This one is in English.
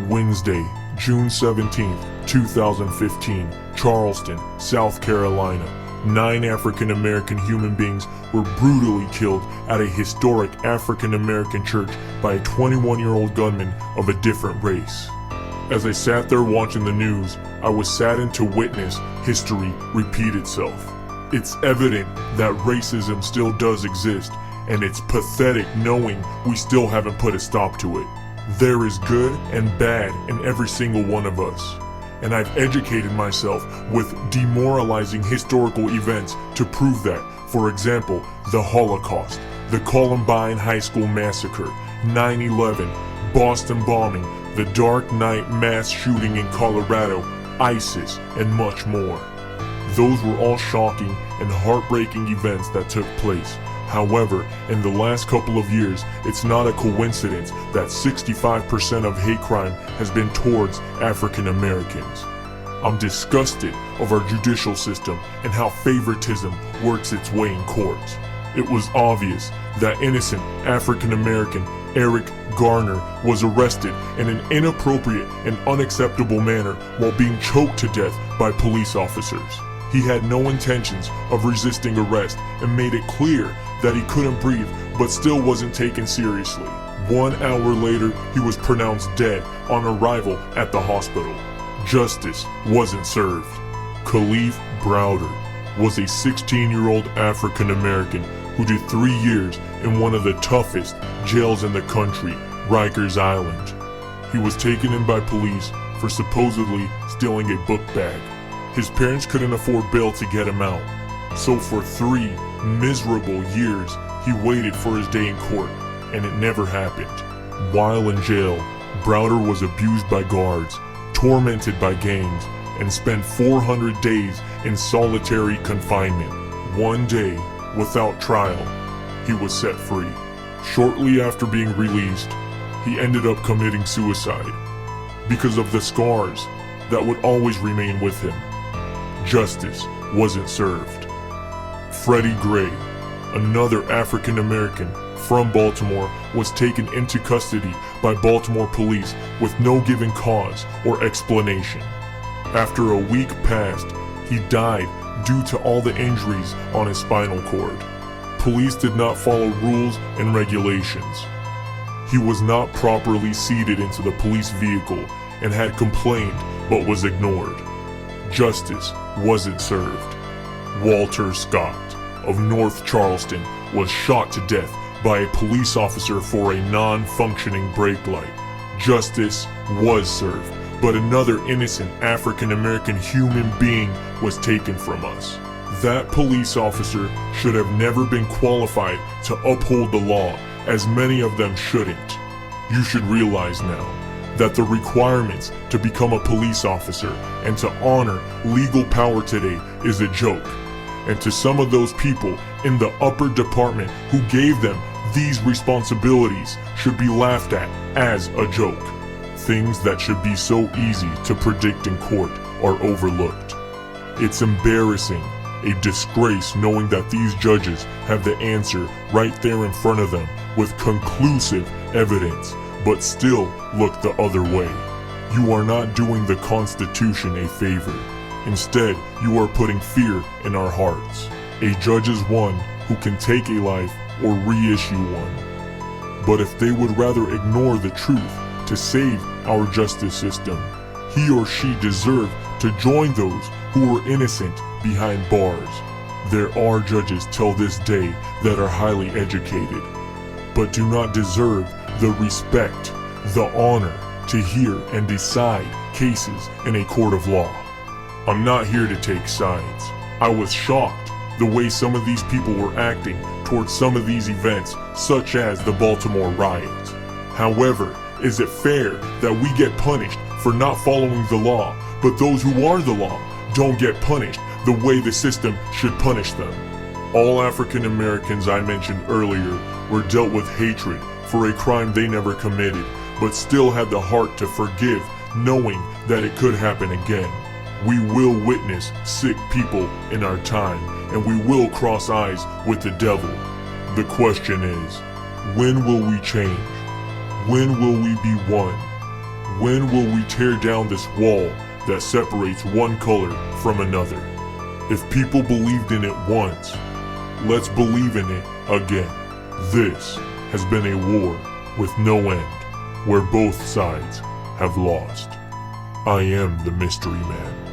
Wednesday, June 17th, 2015, Charleston, South Carolina. 9 African American human beings were brutally killed at a historic African American church by a 21-year-old gunman of a different race. As I sat there watching the news, I was saddened to witness history repeat itself. It's evident that racism still does exist, and it's pathetic knowing we still haven't put a stop to it. There is good and bad in every single one of us, and I've educated myself with demoralizing historical events to prove that. For example, the Holocaust, the Columbine High School massacre, 9/11, Boston bombing, the Dark Knight mass shooting in Colorado, ISIS, and much more. Those were all shocking and heartbreaking events that took place. However, in the last couple of years, it's not a coincidence that 65% of hate crime has been towards African Americans. I'm disgusted of our judicial system and how favoritism works its way in courts. It was obvious that innocent African American Eric Garner was arrested in an inappropriate and unacceptable manner while being choked to death by police officers. He had no intentions of resisting arrest and made it clear that he couldn't breathe, but still wasn't taken seriously. 1 hour later, he was pronounced dead on arrival at the hospital. Justice wasn't served. Khalif Browder was a 16-year-old African American who did 3 years in one of the toughest jails in the country, Rikers Island. He was taken in by police for supposedly stealing a book bag. His parents couldn't afford bail to get him out, so for 3 miserable years, he waited for his day in court, and it never happened. While in jail, Browder was abused by guards, tormented by gangs, and spent 400 days in solitary confinement. One day, without trial, he was set free. Shortly after being released, he ended up committing suicide because of the scars that would always remain with him. Justice wasn't served. Freddie Gray, another African American from Baltimore, was taken into custody by Baltimore police with no given cause or explanation. After a week passed, he died due to all the injuries on his spinal cord. Police did not follow rules and regulations. He was not properly seated into the police vehicle and had complained but was ignored. Justice wasn't served. Walter Scott of North Charleston was shot to death by a police officer for a non-functioning brake light. Justice was served, but another innocent African American human being was taken from us. That police officer should have never been qualified to uphold the law, as many of them shouldn't. You should realize now that the requirements to become a police officer and to honor legal power today is a joke. And to some of those people in the upper department who gave them these responsibilities should be laughed at as a joke. Things that should be so easy to predict in court are overlooked. It's embarrassing, a disgrace knowing that these judges have the answer right there in front of them with conclusive evidence, but still look the other way. You are not doing the Constitution a favor. Instead, you are putting fear in our hearts. A judge is one who can take a life or reissue one. But if they would rather ignore the truth to save our justice system, he or she deserves to join those who are innocent behind bars. There are judges till this day that are highly educated, but do not deserve the respect, the honor to hear and decide cases in a court of law. I'm not here to take sides. I was shocked the way some of these people were acting towards some of these events, such as the Baltimore riots. However, is it fair that we get punished for not following the law, but those who are the law don't get punished the way the system should punish them? All African Americans I mentioned earlier were dealt with hatred for a crime they never committed, but still had the heart to forgive, knowing that it could happen again. We will witness sick people in our time, and we will cross eyes with the devil. The question is, when will we change? When will we be one? When will we tear down this wall that separates one color from another? If people believed in it once, let's believe in it again. This has been a war with no end, where both sides have lost. I am the Mystery Man.